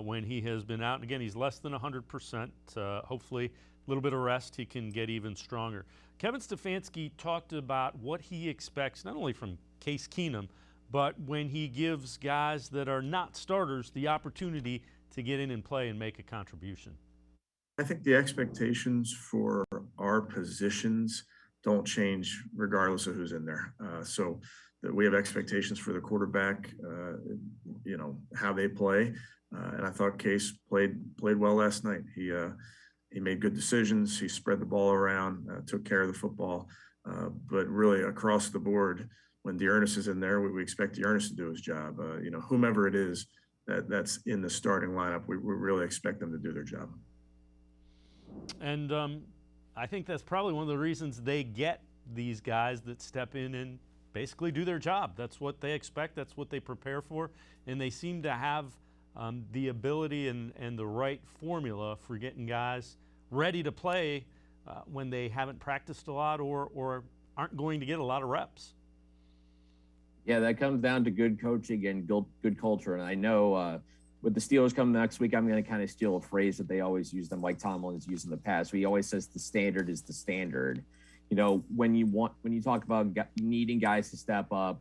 when he has been out. And again, he's less than 100%. Hopefully, a little bit of rest, he can get even stronger. Kevin Stefanski talked about what he expects, not only from Case Keenum, but when he gives guys that are not starters the opportunity to get in and play and make a contribution. I think the expectations for our positions don't change regardless of who's in there. So that we have expectations for the quarterback, how they play. And I thought Case played well last night. He made good decisions. He spread the ball around, took care of the football. But really across the board, when Dearness is in there, we expect Dearness to do his job. Whomever it is that's in the starting lineup, we really expect them to do their job. And I think that's probably one of the reasons they get these guys that step in and basically do their job. That's what they expect. That's what they prepare for. And they seem to have the ability and the right formula for getting guys ready to play when they haven't practiced a lot or aren't going to get a lot of reps. Yeah, that comes down to good coaching and good culture. And I know with the Steelers coming next week, I'm going to kind of steal a phrase that they always use, and Mike Tomlin's used in the past. He always says the standard is the standard. When you talk about needing guys to step up,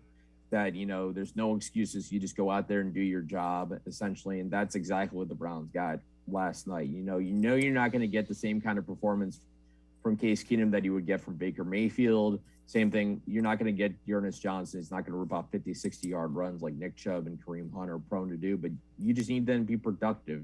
that there's no excuses. You just go out there and do your job, essentially, and that's exactly what the Browns got last night. You're not going to get the same kind of performance from Case Keenum that you would get from Baker Mayfield. Same thing, you're not going to get Dearness Johnson. He's not going to rip off 50, 60-yard runs like Nick Chubb and Kareem Hunt are prone to do, but you just need them to be productive,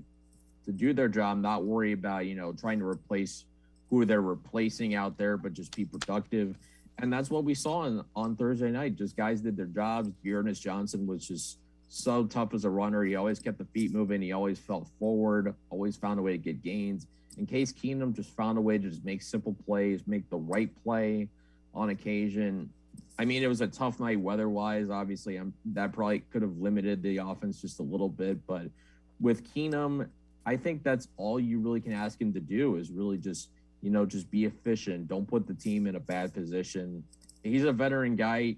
to do their job, not worry about, trying to replace who they're replacing out there, but just be productive. And that's what we saw on Thursday night. Just guys did their jobs. Dearness Johnson was just so tough as a runner. He always kept the feet moving. He always fell forward, always found a way to get gains. In Case Keenum just found a way to just make simple plays, make the right play on occasion. I mean, it was a tough night weather-wise. Obviously, that probably could have limited the offense just a little bit. But with Keenum, I think that's all you really can ask him to do is really just be efficient. Don't put the team in a bad position. He's a veteran guy.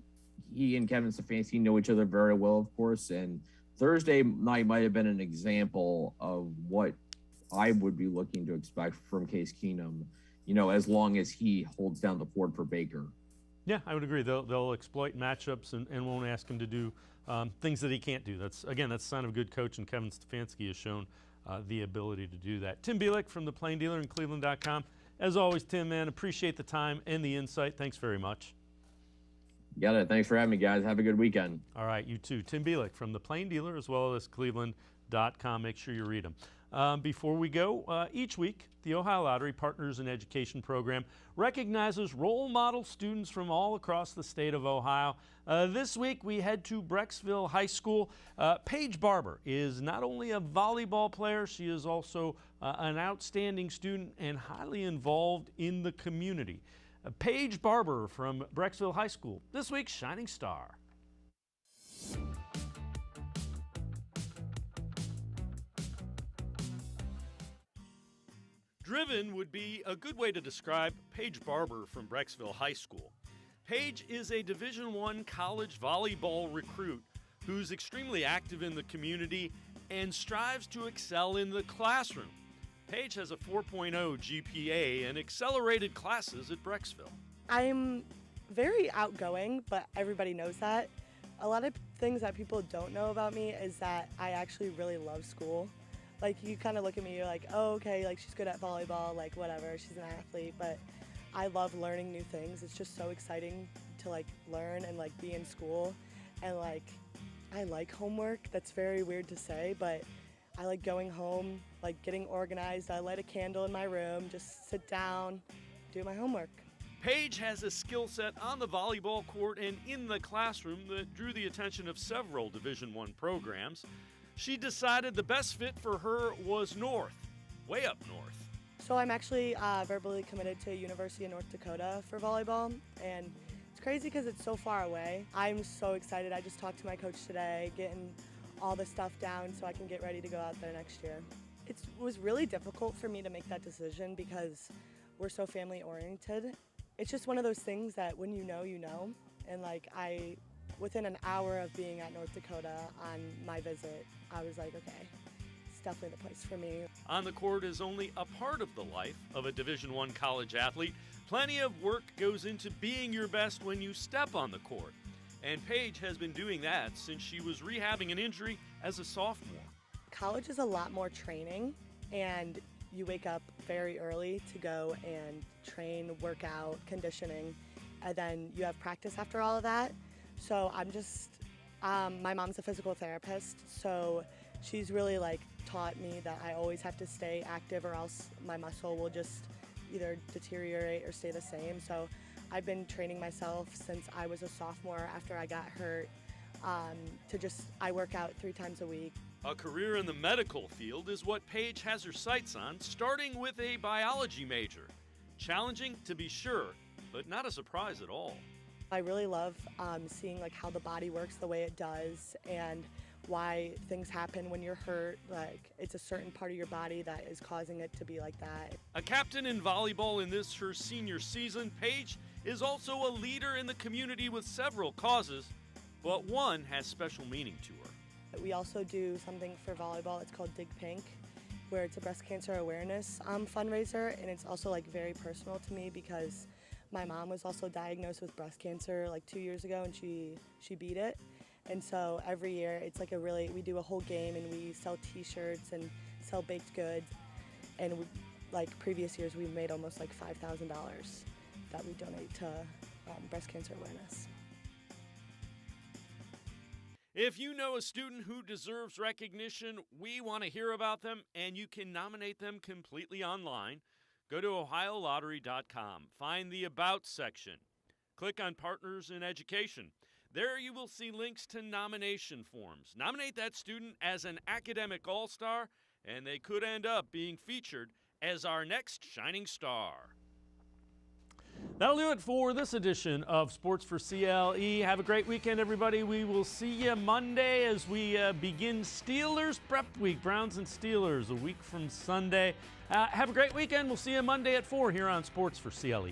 He and Kevin Stefanski know each other very well, of course. And Thursday night might have been an example of what I would be looking to expect from Case Keenum, as long as he holds down the fort for Baker. Yeah, I would agree. They'll exploit matchups and won't ask him to do things that he can't do. That's a sign of a good coach, and Kevin Stefanski has shown the ability to do that. Tim Bielik from the Plain Dealer and cleveland.com. As always, Tim, man, appreciate the time and the insight. Thanks very much. Got it. Thanks for having me, guys. Have a good weekend. All right, you too. Tim Bielik from the Plain Dealer as well as cleveland.com. Make sure you read them. Before we go, each week, the Ohio Lottery Partners in Education program recognizes role model students from all across the state of Ohio. This week, we head to Brecksville High School. Paige Barber is not only a volleyball player, she is also an outstanding student and highly involved in the community. Paige Barber from Brecksville High School, this week's Shining Star. Driven would be a good way to describe Paige Barber from Brecksville High School. Paige is a Division I college volleyball recruit who's extremely active in the community and strives to excel in the classroom. Paige has a 4.0 GPA and accelerated classes at Brecksville. I'm very outgoing, but everybody knows that. A lot of things that people don't know about me is that I actually really love school. Like, you kind of look at me, you're like, oh, okay, like, she's good at volleyball, like, whatever, she's an athlete, but I love learning new things. It's just so exciting to, like, learn and, like, be in school. And, like, I like homework. That's very weird to say, but I like going home, like, getting organized. I light a candle in my room, just sit down, do my homework. Paige has a skill set on the volleyball court and in the classroom that drew the attention of several Division I programs. She decided the best fit for her was north, way up north. So I'm actually verbally committed to University of North Dakota for volleyball, and it's crazy because it's so far away. I'm so excited. I just talked to my coach today, getting all the stuff down so I can get ready to go out there next year. It was really difficult for me to make that decision because we're so family oriented. It's just one of those things that when you know, you know. And like within an hour of being at North Dakota on my visit, I was like, okay, it's definitely the place for me. On the court is only a part of the life of a Division I college athlete. Plenty of work goes into being your best when you step on the court. And Paige has been doing that since she was rehabbing an injury as a sophomore. College is a lot more training, and you wake up very early to go and train, work out, conditioning, and then you have practice after all of that. So I'm just, my mom's a physical therapist, so she's really like taught me that I always have to stay active or else my muscle will just either deteriorate or stay the same. So I've been training myself since I was a sophomore after I got hurt I work out 3 times a week. A career in the medical field is what Paige has her sights on, starting with a biology major. Challenging, to be sure, but not a surprise at all. I really love seeing like how the body works the way it does and why things happen when you're hurt. Like, it's a certain part of your body that is causing it to be like that. A captain in volleyball in this her senior season, Paige is also a leader in the community with several causes, but one has special meaning to her. We also do something for volleyball. It's called Dig Pink, where it's a breast cancer awareness fundraiser, and it's also like very personal to me because my mom was also diagnosed with breast cancer like 2 years ago, and she beat it. And so every year it's like we do a whole game and we sell t-shirts and sell baked goods, and like previous years, we've made almost like $5,000 that we donate to breast cancer awareness. If you know a student who deserves recognition, we want to hear about them, and you can nominate them completely online. Go to OhioLottery.com. Find the About section. Click on Partners in Education. There you will see links to nomination forms. Nominate that student as an academic all-star, and they could end up being featured as our next shining star. That'll do it for this edition of Sports for CLE. Have a great weekend, everybody. We will see you Monday as we begin Steelers Prep Week. Browns and Steelers a week from Sunday. Have a great weekend. We'll see you Monday at 4 here on Sports for CLE.